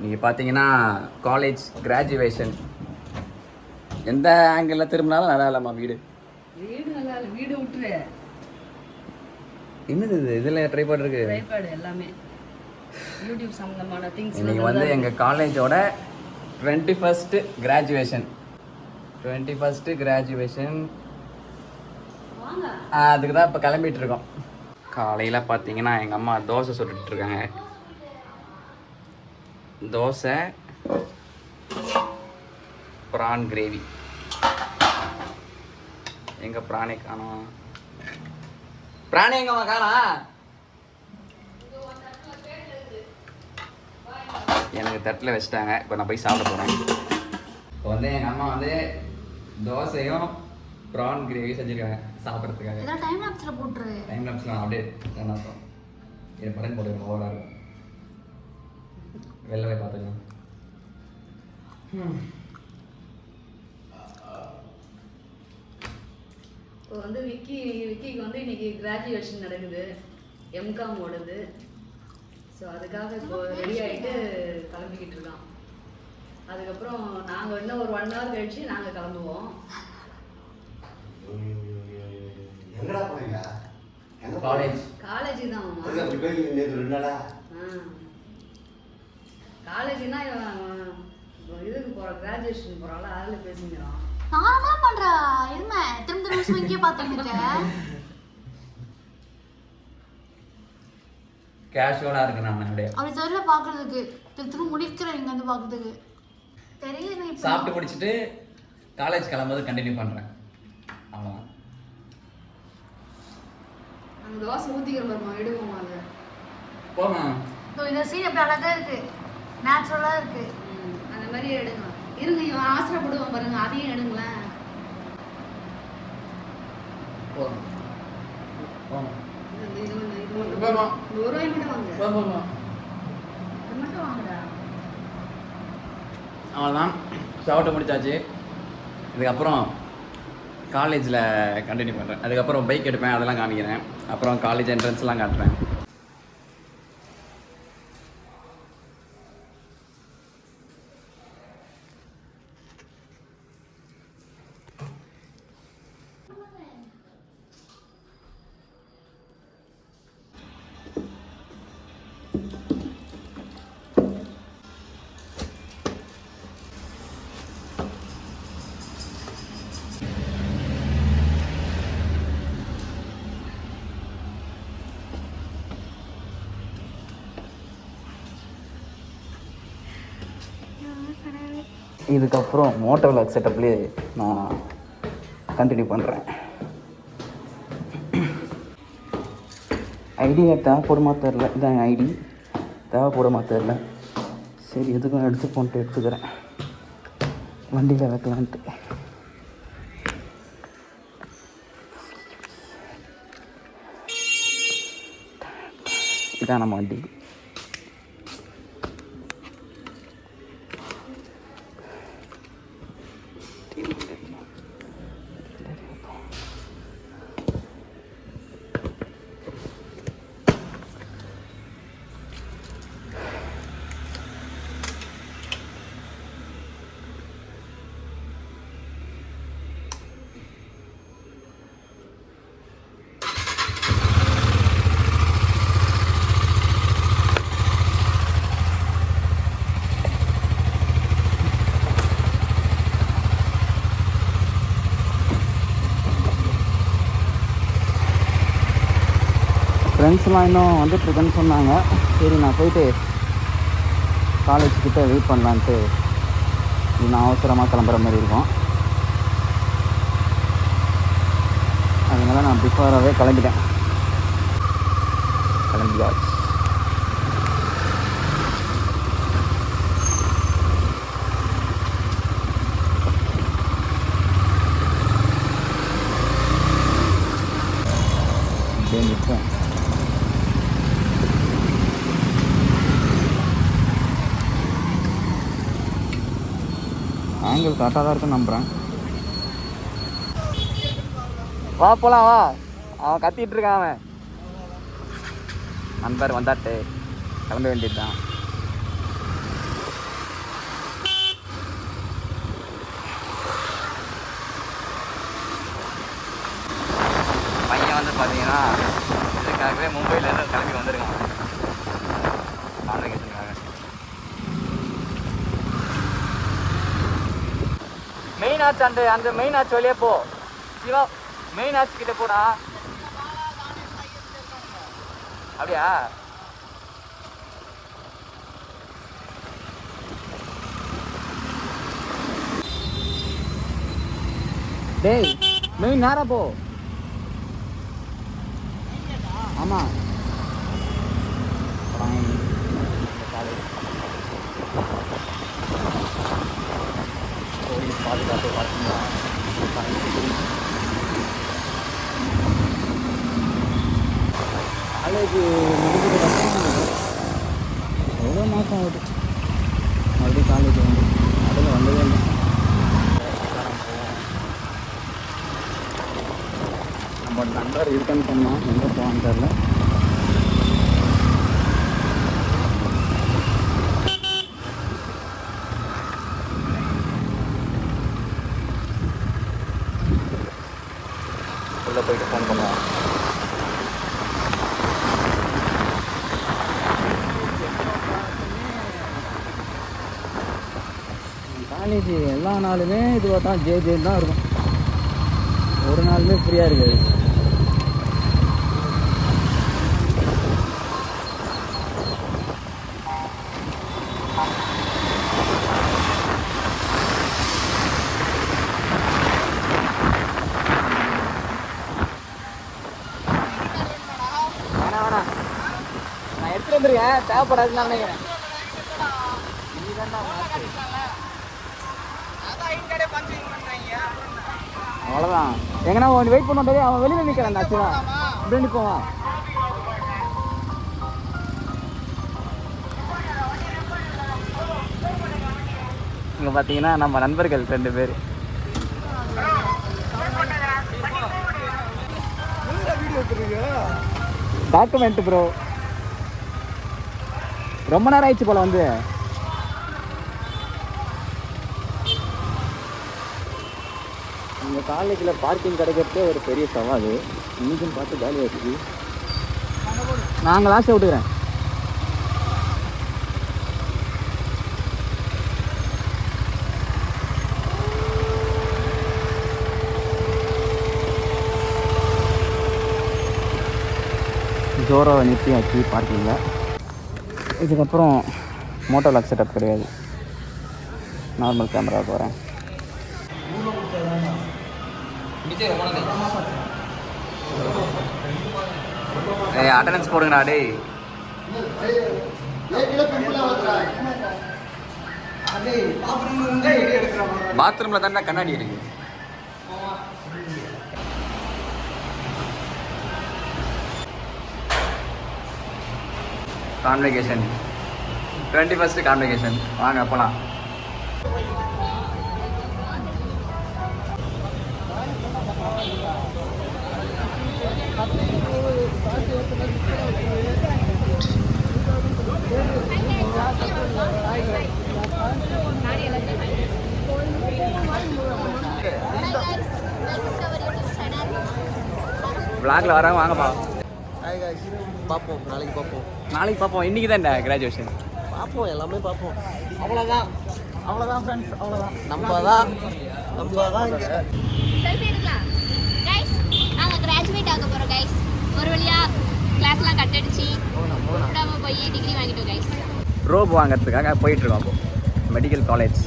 நீங்கள் பார்த்தீங்கன்னா college graduation எந்த ஆங்கிளில் திரும்பினாலும் நல்லா இல்லைம்மா வீடு. வீடு நல்லா இல்லை, வீடு விட்டுரு. என்னது இது? இதில் ட்ரைபாட் இருக்கு. ட்ரைபாட் எல்லாமே யூடியூப் சம்மந்தமான திங்ஸ். இன்னைக்கு வந்து எங்கள் காலேஜோட 21st கிராஜுவேஷன். 21st கிராஜுவேஷன் அதுக்கு தான் இப்போ கிளம்பிட்டு இருக்கோம். காலையில் பார்த்தீங்கன்னா எங்கள் அம்மா தோசை சுட்டுட்டு இருக்காங்க. Dosa prawn gravy. எங்க பிராணே காணோம். பிராணி எங்கம்மா காணா? எனக்கு தட்டில் வச்சுட்டாங்க. இப்போ நான் போய் சாப்பிட போகிறேன். இப்போ வந்து எங்கள் அம்மா வந்து தோசையும் ப்ரான் கிரேவி செஞ்சுருக்காங்க சாப்பிட்றதுக்காக. டைம் லாப்ஸில் போட்டுரு. டைம் லாப்ஸ்லாம் அப்படியே நல்லாயிருக்கும். இது படம் போட்டுருக்கோம். ஓவராக இருக்கும். வெளில போய் பார்த்துக்கலாம். இப்போ வந்து விக்கிக்கு வந்து இன்னைக்கு கிராஜுவேஷன் நடக்குது. எம்காம் ஓடுது. ஸோ அதுக்காக இப்போ ரெடி ஆகிட்டு கிளம்பிக்கிட்டு இருக்கோம். அதுக்கப்புறம் நாங்கள் இன்னும் ஒரு 1 hour கழிச்சு நாங்கள் கிளம்புவோம். காலேஜ் தான். காலேஜ்னா இதுக்கு போகிறோம், கிராஜுவேஷன் போகிறாள். அதில் பேசிக்கிறோம். நார்மலா பண்றா. இருமே திரும்ப திரும்ப இங்கே பார்த்துக்கிட்ட கேஷுவலாக இருக்கு. நான் அப்படியே அப்படி தெரியல பார்க்கறதுக்கு. திரும்ப முடிக்கிறேன் இங்கே வந்து பார்க்கறதுக்கு தெரியல. சாப்பிட்டு முடிச்சுட்டு காலேஜ் கிளம்பும்போது கண்டினியூ பண்ணுறேன். அவ்வளோதான். நாங்கள் தோசை ஊற்றிக்கிற மாதிரி எடுப்போம். அதை போமா. இந்த சீன் எப்படி அழகா இருக்கு, நேச்சுரலா இருக்கு. அந்த மாதிரி எடுங்க. இருங்க, இவன் ஆசைப்படுவான் பாருங்க. அதையும் எடுங்களேன். அவ்வளோதான். சாப்பிட்டு முடிச்சாச்சு. இதுக்கப்புறம் காலேஜில் கண்டினியூ பண்ணுறேன். அதுக்கப்புறம் பைக் எடுப்பேன், அதெல்லாம் காமிக்கிறேன். அப்புறம் காலேஜ் என்ட்ரன்ஸ்லாம் காட்டுறேன். இதுக்கப்புறம் மோட்டோ விளாக் செட்டப்லேயே நான் கண்டினியூ பண்ணுறேன். ஐடி தேவைப்படுமா தெரில. இதான் ஐடி தேவைப்படுமா தெரில. சரி எதுக்கும் எடுத்து போன்ட்டு எடுத்துக்கிறேன். வண்டியில் வைக்கலான்ட்டு. இதான் நம்ம வண்டி. ஃப்ரெண்ட்ஸ்லாம் இன்னும் வந்துட்டுருக்குன்னு சொன்னாங்க. சரி நான் போயிட்டு காலேஜ்கிட்ட வெயிட் பண்ணலான்ட்டு நான் அவசரமாக கிளம்புற மாதிரி இருக்கும். அதனால நான் பிஃபோராகவே கிளம்பிட்டேன். கிளம்பியாச்சு. நிற்பேன். ஆங்கிள் கரெக்டாக தான் இருக்குன்னு நம்புகிறேன். வா போகலாம் வா. அவன் கத்திட்டு இருக்கான். அவன் நண்பர் வந்தாட்டு கிளம்ப வேண்டியது தான். அப்படியே மும்பையிலேருந்து கிளம்பி வந்திருக்காங்க கான்வெகேஷனுக்காக. மெயின் ஆர்ச் அந்த மெயின் ஆர்ச் வழியே போ சிவா, மெயின் ஆர்ச் கிட்ட போடா. அப்படியா? டேய் மெயின் நேரா போ. ஆமாம் போலீஸ் பாதுகாப்பு பார்த்தீங்களா? காலேஜ் முடிஞ்சதுக்கப்புறம் எவ்வளோ மாதம் ஆகுது மறுபடியும் காலேஜ் வந்து அதில் வந்ததே இல்லை. நம்ம நண்பர் இருக்கான்னு சொன்னோம், எங்கே போவான்னு தெரில. உள்ளே போயிட்டு ஃபோன் பண்ணுவோம். காலேஜ் எல்லா நாளுமே இதுவாக தான் ஜேன்னு தான் இருக்கும், ஒரு நாளுமே ஃப்ரீயாக இருக்காது. வேணாம் நான் எடுத்துகிட்டு வந்துருக்கேன், தேவைப்படாதுன்னு நான் நினைக்கிறேன். அவ்வளோதான். எங்கன்னா ஒன்று வெயிட் பண்ண அவன் வெளியில் நிற்கிறான். அந்த ஆச்சுவா இப்படி நிற்போம். இங்கே பார்த்தீங்கன்னா நம்ம நண்பர்கள் 2 பேர். டாக்குமெண்ட் ப்ரோ, ரொம்ப நேரம் ஆயிடுச்சு போல வந்து. இந்த காலேஜில் பார்க்கிங் கிடைக்கிறதே ஒரு பெரிய சவால். இன்னைக்கும் பார்த்து ஜாலியாக இருக்குது. நாங்கள் லாஸ்ட்டை விட்டுக்கிறேன். ஜோரோவை நிறுத்தியாச்சு பார்க்கிங்கில். இதுக்கப்புறம் மோட்டோ லாக் செட்டப் கிடையாது, நார்மல் கேமரா போகிறேன். அட்டெண்டன்ஸ் போடுங்கடா டேய். பாத்ரூமில் தானே கண்ணாடி இருக்கு. கான்வெகேஷன் 21st கான்வெகேஷன், வாங்க போகலாம். விளாக்ல வராங்க, வாங்கப்பா. பார்ப்போம், நாளைக்கு பார்ப்போம். நாளைக்கு பார்ப்போம், இன்றைக்கி தான் கிராஜுவேஷன். பார்ப்போம், எல்லாமே பார்ப்போம். அவ்வளோதான் ஃப்ரெண்ட்ஸ், அவ்வளோதான். நம்ம தான் செல்ஃபி எடுக்கலாம் கைஸ். நாங்கள் கிராஜுவேட் ஆக போகிறோம் கைஸ். ஒரு வழியாக கிளாஸ்லாம் கட் அடிச்சு விடாம போய் டிகிரி வாங்கிட்டோம் கைஸ். ரோப் வாங்கிறதுக்காக போயிட்டுருக்கோம் அப்போ மெடிக்கல் காலேஜ்.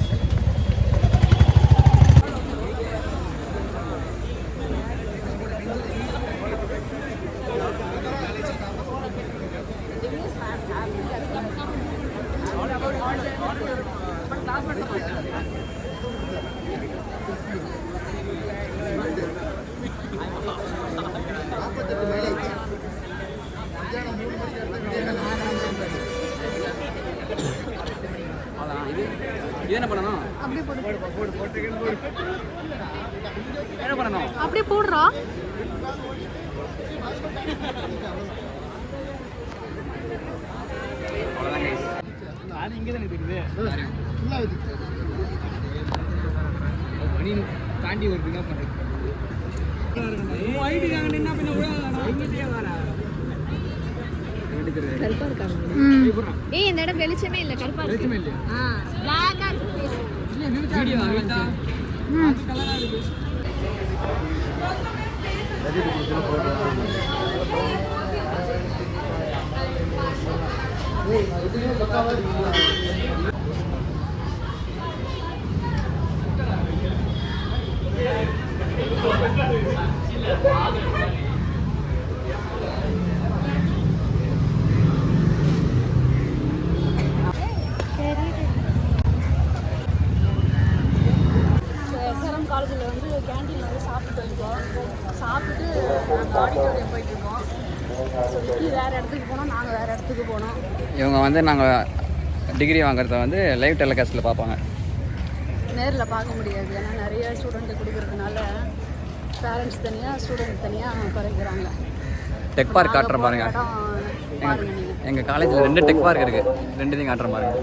இது என்ன பண்ணணும்? அப்படியே போடு. என்ன பண்ணணும்? அப்படியே போடுறா. அவ்வளோதான் கைஸ். நான் இங்கே தான் இருக்குது தாண்டி ஒரு என்ன பண்ணுறது ஐடி நாங்கள் என்ன பண்ண கருப்பா இருக்காங்க. ஏய் இந்த இடம் வெளிச்சமே இல்ல, கருப்பா இருக்கு. வெளிச்சமே இல்ல. பிளாக்கா இருக்கு face. வீடியோ ஆகுதா? அது கலரா இருக்கு. எஸ்ஆர்எம் காலேஜில் வந்து கேண்டீனில் வந்து சாப்பிட்டு இருக்கோம். சாப்பிட்டு நாங்கள் ஆடிட்டோரியம் போயிட்டு இருக்கோம். சொல்லி வேறு இடத்துக்கு போனோம், நாங்கள் வேறு இடத்துக்கு போனோம். இவங்க வந்து நாங்கள் டிகிரி வாங்குறத வந்து லைவ் டெலிகாஸ்ட்டில் பார்ப்பாங்க. நேரில் பார்க்க முடியாது, ஏன்னா நிறைய ஸ்டூடெண்ட்டு கொடுக்குறதுனால பேரண்ட்ஸ் தனியாக ஸ்டூடெண்ட் தனியாக குறைக்கிறாங்க. டெக் பார்க் காட்டுற பாருங்க. பாருங்க நீங்கள். எங்கள் காலேஜில் 2 டெக் பார்க் இருக்குது, 2 காட்டுற பாருங்க.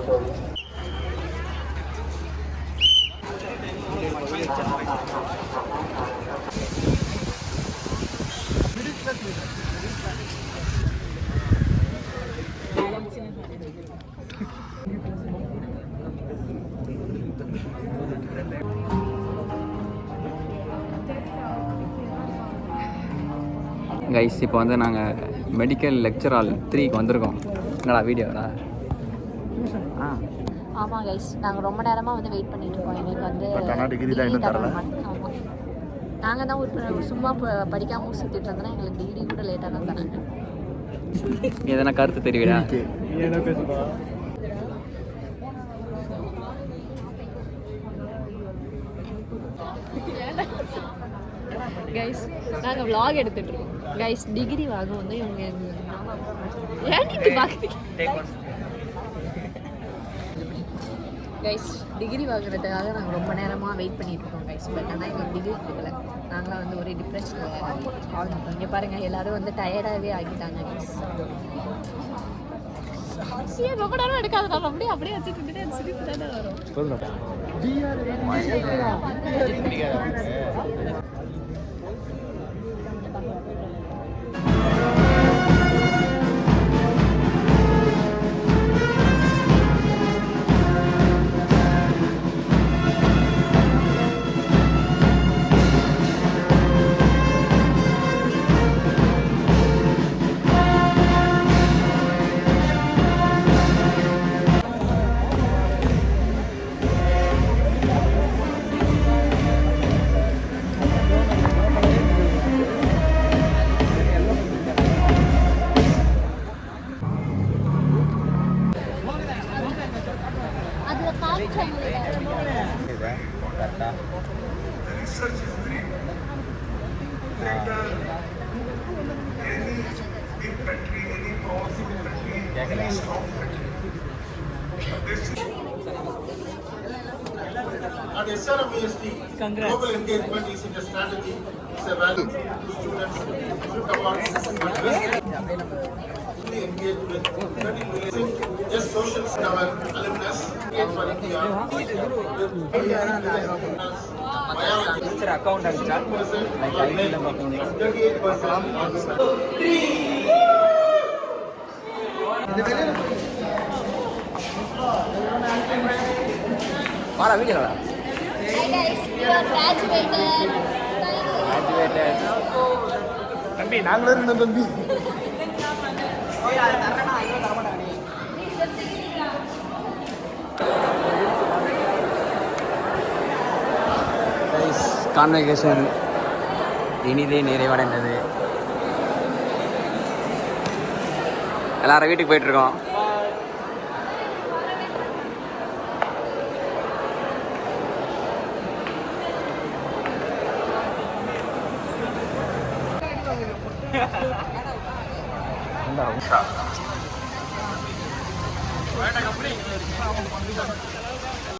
கைஸ் இப்போ வந்து நாங்கள் மெடிக்கல் லெக்சர் ஹால் 3க்கு வந்திருக்கோம். என்னடா வீடியோடா? ஆமாம் கைஸ், நாங்கள் ரொம்ப நேரமாக வந்து வெயிட் பண்ணிட்டு இருக்கோம். எங்களுக்கு வந்து டிகிரி தான் இன்னும் தரல. ஆமாம், நாங்கள் தான் ஒரு சும்மா படிக்காமல் சுற்றிட்டு இருந்தோன்னா எங்களுக்கு டிகிரி கூட லேட்டாக தான் தராங்க. எதனா கருத்து தெரிவிடா? கைஸ் நாங்கள் vlog எடுத்துட்டு இருக்கோம். கைஸ் டிகிரி வாங்க வந்து இவங்க ஏன் இப்படி பார்க்குறீங்க? கைஸ் டிகிரி வாங்குறதுக்காக நாங்கள் ரொம்ப நேரமாக வெயிட் பண்ணிட்டு இருக்கோம் கைஸ். பட் ஆனால் எங்களுக்கு டிகிரி கொடுக்கல. நாங்களாம் வந்து ஒரே டிப்ரெஷனில் ஆழ்ந்துட்டோம். இங்கே பாருங்கள், எல்லோரும் வந்து டயர்டாகவே ஆகிட்டாங்க கைஸ். ரொம்ப நேரம் எடுக்காது, நான் அப்படியே வச்சுட்டு இருந்துட்டு எனக்கு சிரிப்பு தானே வரும். At SRMEST, global engagement is in a strategy. It's a value to students, Swift Awards, and engage with 30 million. Yes, social our alumnus, engage for India, with teacher account அடிச்சா லைக் ஐடியில் பார்க்கணும். 38% வாடா வீடியோடா. Hi guys, we are graduated. தம்பி நாங்களும் இருந்தோம் தம்பி. Convocation இனிதே நிறைவடைந்தது. எல்லாரும் வீட்டுக்கு போயிட்டு இருக்கோம். வேண்டாம்